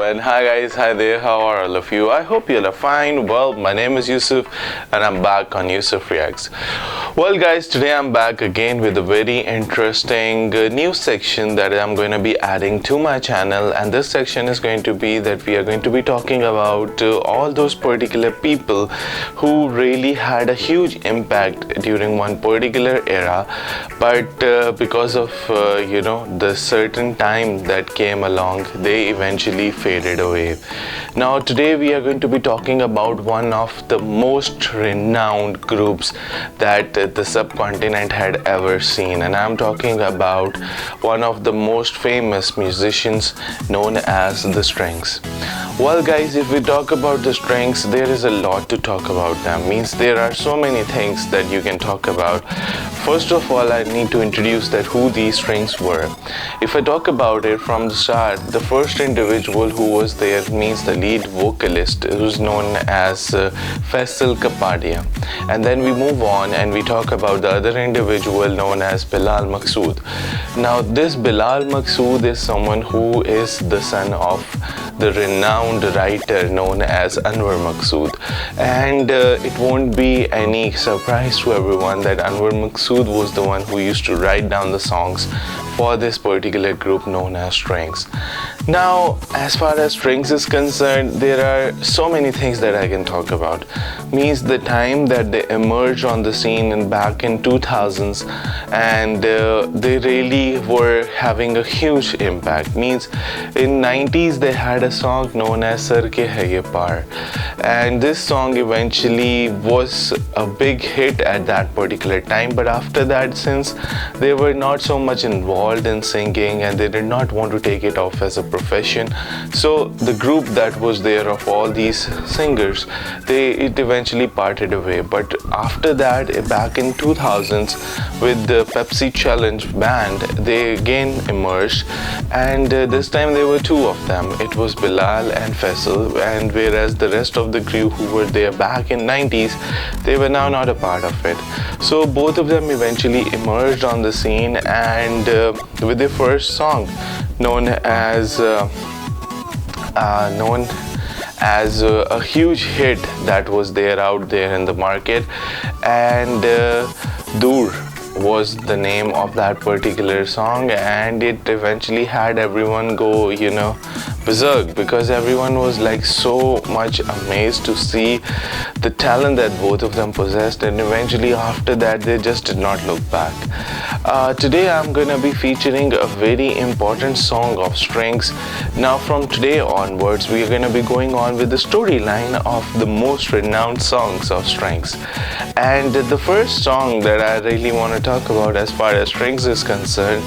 and hi guys, hi there, how are all of you? I hope you all are fine. Well, my name is Yusuf and I'm back on Yusuf Reacts. Well guys, today I'm back again with a very interesting new section that I'm going to be adding to my channel, and this section is going to be that we are going to be talking about all those particular people who really had a huge impact during one particular era, but because of the certain time that came along, they eventually faded away. Now today we are going to be talking about one of the most renowned groups that the subcontinent had ever seen, and I'm talking about one of the most famous musicians known as the Strings. Well guys, if we talk about the Strings, there is a lot to talk about them. Means there are so many things that you can talk about. First of all, I need to introduce that who these Strings were. If I talk about it from the start, the first individual who was there means the lead vocalist, who's known as Faisal Kapadia, and then we move on and we talk about the other individual known as Bilal Maqsood. Now this Bilal Maqsood is someone who is the son of the renowned writer known as Anwar Maqsood, and it won't be any surprise to everyone that Anwar Maqsood was the one who used to write down the songs for this particular group known as Strings. Now, as far as Strings is concerned, there are so many things that I can talk about. Means the time that they emerged on the scene back in 2000s, and they really were having a huge impact. Means in 90s they had a song known as Sar Ke Hai Ye Paar, and this song eventually was a big hit at that particular time, but after that, since they were not so much involved in singing and they did not want to take it off as a profession, so the group that was there of all these singers, it eventually parted away. But after that, back in 2000s with the Pepsi Challenge band, they again emerged, and this time there were two of them. It was Bilal and Faisal, and whereas the rest of the crew who were there back in 90s, they were now not a part of it. So both of them eventually emerged on the scene, and with their first song known as a huge hit that was there out there in the market, and Duur was the name of that particular song, and it eventually had everyone go berserk, because everyone was like so much amazed to see the talent that both of them possessed, and eventually after that they just did not look back. Today I'm gonna be featuring a very important song of Strings. Now from today onwards we are gonna be going on with the storyline of the most renowned songs of Strings, and the first song that I really want to talk about as far as Strings is concerned,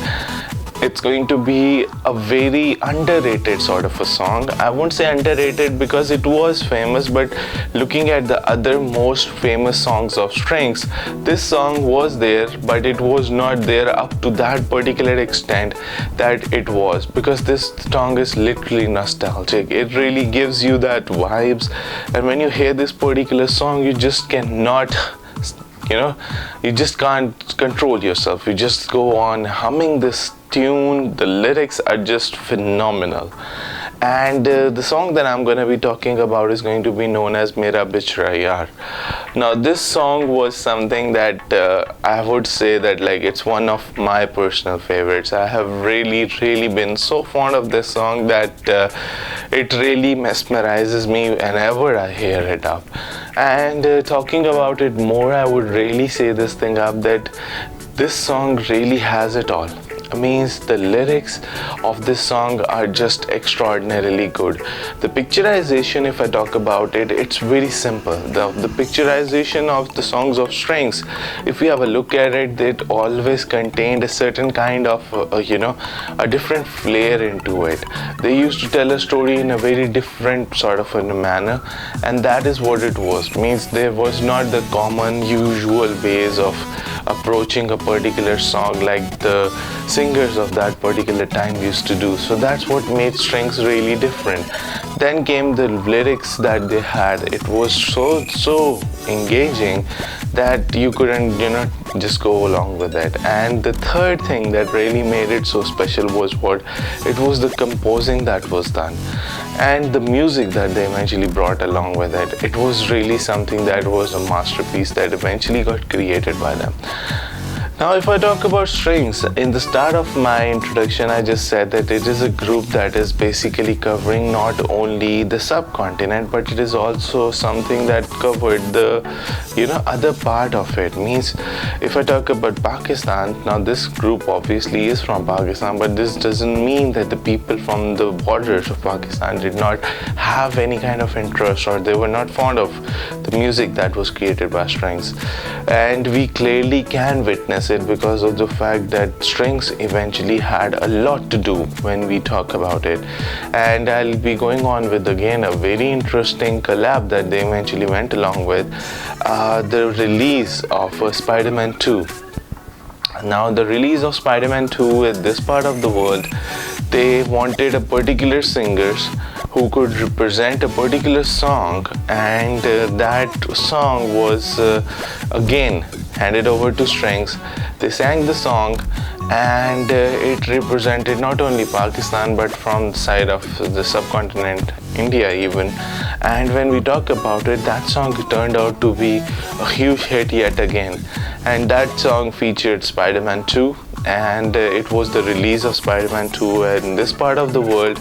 it's going to be a very underrated sort of a song. I won't say underrated because it was famous, but looking at the other most famous songs of Strings, this song was there, but it was not there up to that particular extent that it was, because this song is literally nostalgic. It really gives you that vibes, and when you hear this particular song, you just cannot you just can't control yourself. You just go on humming this tune. The lyrics are just phenomenal, and the song that I'm going to be talking about is going to be known as Mera Bichra Yaar. Now this song was something that I would say that it's one of my personal favorites. I have really been so fond of this song that it really mesmerizes me whenever I hear it up. And talking about it more, I would really say this thing up that this song really has it all. Means the lyrics of this song are just extraordinarily good. The picturization, if I talk about it, it's very simple. The picturization of the songs of Strings, if you have a look at it, it always contained a certain kind of a different flair into it. They used to tell a story in a very different sort of a manner, and that is what it was. Means there was not the common usual ways of approaching a particular song like the singers of that particular time used to do. So that's what made Strings really different. Then came the lyrics that they had. It was so engaging that you couldn't, just go along with it. And the third thing that really made it so special was what it was, the composing that was done and the music that they eventually brought along with it. It was really something that was a masterpiece that eventually got created by them. Now, if I talk about strings, in the start of my introduction, I just said that it is a group that is basically covering not only the subcontinent, but it is also something that covered the, other part of it. Means, if I talk about Pakistan, now this group obviously is from Pakistan, but this doesn't mean that the people from the borders of Pakistan did not have any kind of interest, or they were not fond of the music that was created by strings. And we clearly can witness it because of the fact that strings eventually had a lot to do when we talk about it. And I'll be going on with again a very interesting collab that they eventually went along with, the release of Spider-Man 2. Now, the release of Spider-Man 2 in this part of the world, they wanted a particular singers who could represent a particular song, and that song was again handed over to strings. They sang the song, and it represented not only Pakistan but from the side of the subcontinent, India even. And when we talk about it, that song turned out to be a huge hit yet again. And that song featured Spider-Man 2, and it was the release of Spider-Man 2 in this part of the world.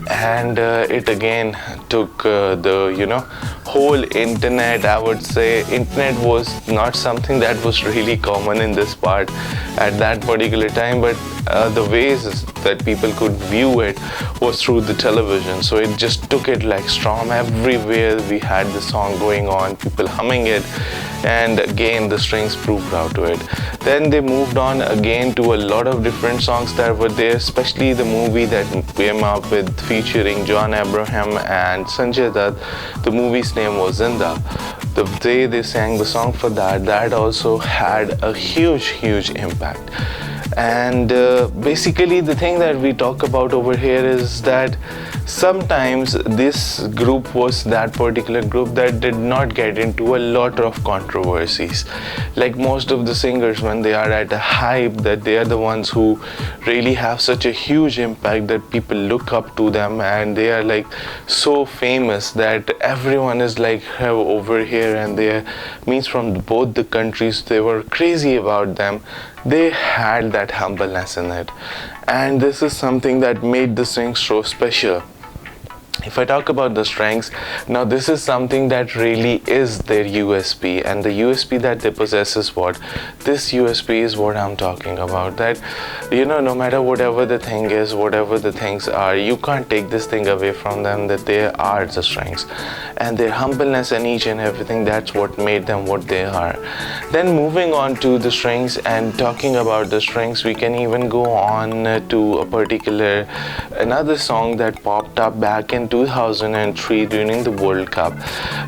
And it again took the whole internet. I would say internet was not something that was really common in this part at that particular time, but the ways that people could view it was through the television. So it just took it like storm. Everywhere we had the song going on, people humming it, and again the strings proved out to it. Then they moved on again to a lot of different songs that were there, especially the movie that came up with featuring John Abraham and Sanjay Dutt. The movie's name was Zinda. The day they sang the song for that also had a huge impact. And basically the thing that we talk about over here is that sometimes this group was that particular group that did not get into a lot of controversies. Like most of the singers, when they are at a hype, that they are the ones who really have such a huge impact that people look up to them, and they are like so famous that everyone is like over here, and they means from both the countries, they were crazy about them. They had that humbleness in it, and this is something that made the strings so special. If I talk about the strings, now this is something that really is their USP, and the USP that they possess is what? This USP is what I'm talking about, that no matter whatever the thing is, whatever the things are, you can't take this thing away from them, that they are the strings, and their humbleness and each and everything, that's what made them what they are. Then moving on to the strings and talking about the strings, we can even go on to another song that popped up back in 2003 during the World Cup.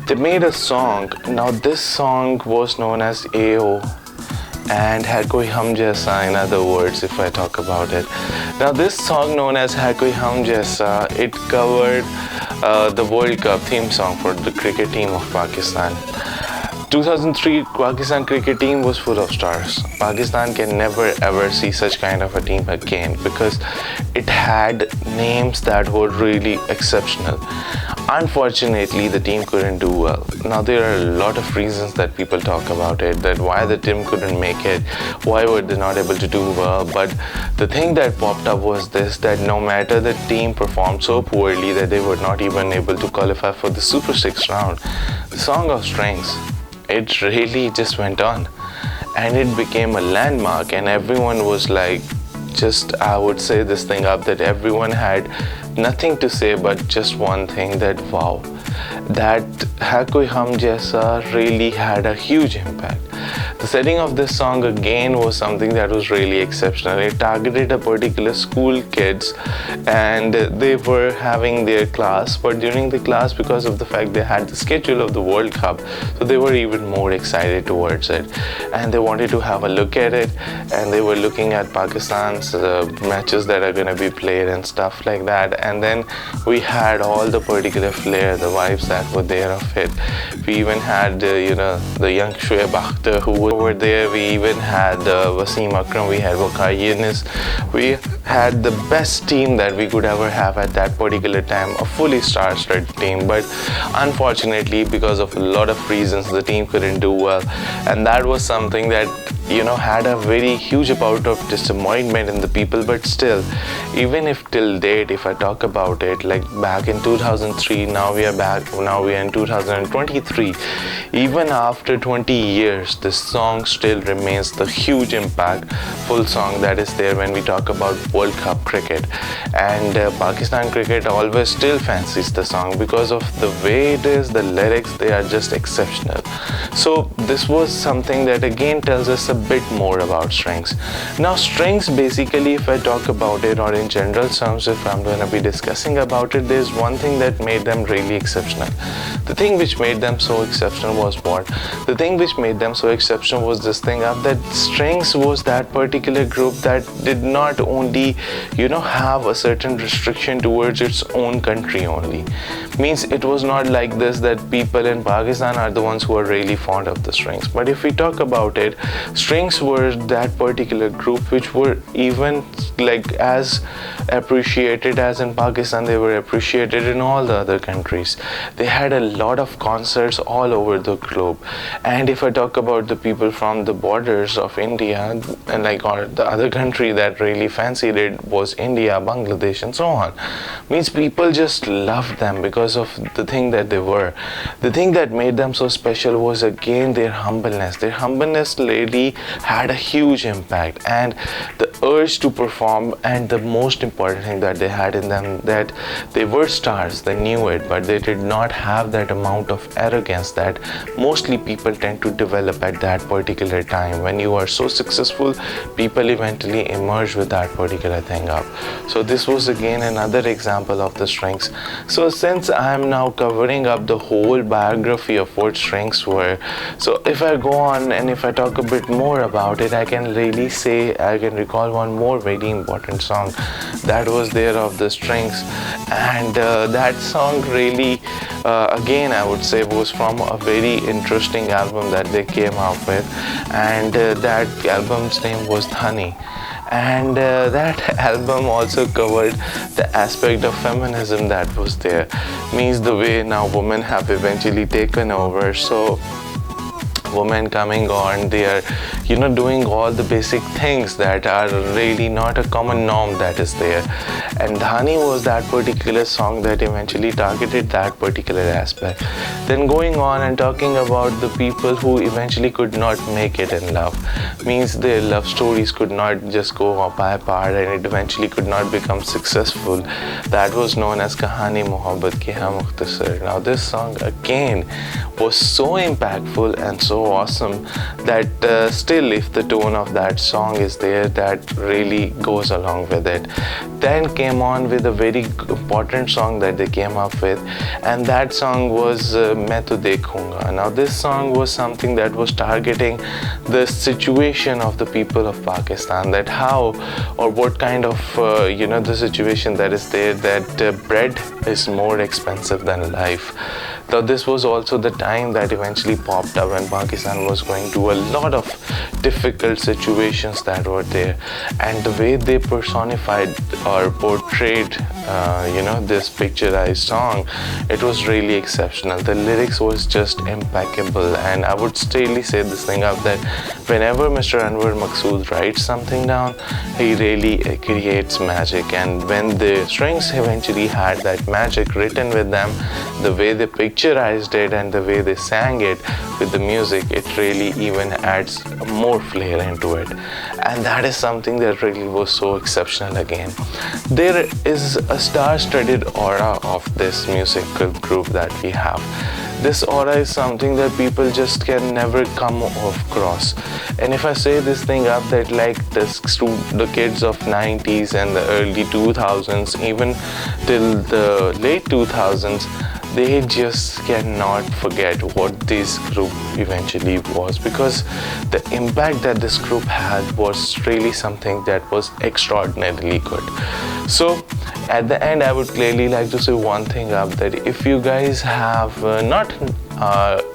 They made a song. Now this song was known as AO and Hai Koi Hum Jaisa, in other words, if I talk about it. Now this song known as Hai Koi Hum Jaisa, it covered the World Cup theme song for the cricket team of Pakistan. 2003 Pakistan cricket team was full of stars. Pakistan can never ever see such kind of a team again, because it had names that were really exceptional. Unfortunately, the team couldn't do well. Now there are a lot of reasons that people talk about it, that why the team couldn't make it, why were they not able to do well. But the thing that popped up was this, that no matter the team performed so poorly that they were not even able to qualify for the Super 6 round, the Song of Strings, it really just went on, and it became a landmark, and everyone was like, I would say this thing up, that everyone had nothing to say but just one thing, that wow, that Hai Koi Hum Jaisa really had a huge impact. The setting of this song again was something that was really exceptional. It targeted a particular school kids, and they were having their class, but during the class, because of the fact they had the schedule of the World Cup, so they were even more excited towards it, and they wanted to have a look at it, and they were looking at Pakistan's matches that are going to be played and stuff like that. And then we had all the particular flair, the vibes that were there of it. We even had the young Shoaib Akhtar who were there. We even had Wasim Akram, we had Waqar Younis. We had the best team that we could ever have at that particular time, a fully star-studded team. But unfortunately, because of a lot of reasons, the team couldn't do well, and that was something that had a very huge amount of disappointment in the people. But still, even if till date, if I talk about it, like back in 2003, now we are in 2023, even after 20 years, this song still remains the huge impactful song that is there when we talk about World Cup cricket. And Pakistan cricket always still fancies the song because of the way it is, the lyrics, they are just exceptional. So this was something that again tells us a bit more about strings. Now strings, basically, if I talk about it, or in general terms, if I'm going to be discussing about it, there's one thing that made them really exceptional. The thing which made them so exceptional was what? The thing which made them so exceptional was this thing of that strings was that particular group that did not only have a certain restriction towards its own country only. Means it was not like this that people in Pakistan are the ones who are really fond of the strings. But if we talk about it, strings were that particular group which were even like as appreciated as in Pakistan, they were appreciated in all the other countries. They had a lot of concerts all over the globe. And if I talk about the people from the borders of India, and or the other country that really fancied it was India, Bangladesh, and so on, means people just loved them because of the thing that they were. The thing that made them so special was again their humbleness. Their humbleness really had a huge impact, and the urge to perform, and the most important thing that they had in them, that they were stars, they knew it, but they did not have that amount of arrogance that mostly people tend to develop at that particular time. When you are so successful, people eventually emerge with that particular thing up. So this was again another example of the strings. So since I am now covering up the whole biography of what strings were, so if I go on and if I talk a bit more about it, I can really say I can recall one more very important song that was there of the strings, and that song really again I would say was from a very interesting album that they came out with, and that album's name was Dhani. And that album also covered the aspect of feminism that was there. Means the way now women have eventually taken over. So women coming on, they are doing all the basic things that are really not a common norm that is there. And Dhani was that particular song that eventually targeted that particular aspect. Then going on and talking about the people who eventually could not make it in love, means their love stories could not just go by part, and it eventually could not become successful. That was known as Kahani Mohabbat Ki Hai Mukhtasar. Now this song again was so impactful and so awesome that still if the tone of that song is there, that really goes along with it. Then came on with a very important song that they came up with, and that song was Main To Dekhunga. Now this song was something that was targeting the situation of the people of Pakistan, that how or what kind of the situation that is there, that bread is more expensive than life. Now this was also the time that eventually popped up when Pakistan was going through a lot of difficult situations that were there, and the way they personified or portrayed this picturized song, it was really exceptional. The lyrics was just impeccable, and I would still say this thing up that whenever Mr. Anwar Maqsood writes something down, he really creates magic. And when the strings eventually had that magic written with them, the way they picturized it and the way they sang it with the music, it really even adds more flair into it. And that is something that really was so exceptional again. There is a star-studded aura of this musical group that we have. This aura is something that people just can never come across. And if I say this thing up, that like the kids of 90s and the early 2000s, even till the late 2000s, they just cannot forget what this group eventually was, because the impact that this group had was really something that was extraordinarily good. So at the end, I would clearly like to say one thing up, that if you guys have not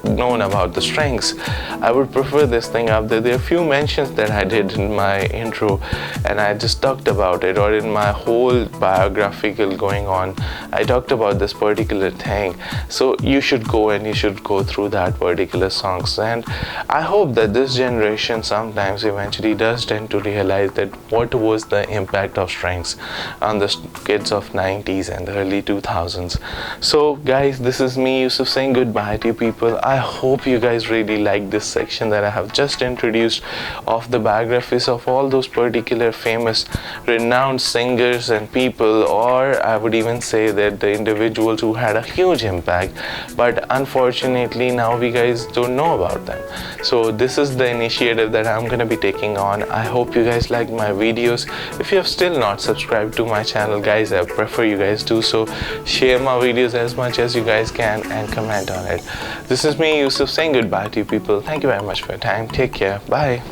known about the strings, I would prefer this thing up, that there are a few mentions that I did in my intro and I just talked about it, or in my whole biographical going on, I talked about this particular thing. So you should go through that particular songs, and I hope that this generation sometimes eventually does tend to realize that what was the impact of strings on the kids of 90s and the early 2000s. So guys, this is me, Yusuf, saying goodbye to you people. I hope you guys really like this section that I have just introduced of the biographies of all those particular famous renowned singers and people, or I would even say that the individuals who had a huge impact, but unfortunately now we guys don't know about them. So this is the initiative that I'm gonna be taking on. I hope you guys like my videos. If you have still not subscribed to my channel, guys, I prefer you guys do so. Share my videos as much as you guys can and comment on it. This is me, Yusuf, saying goodbye to you people. Thank you very much for your time. Take care. Bye.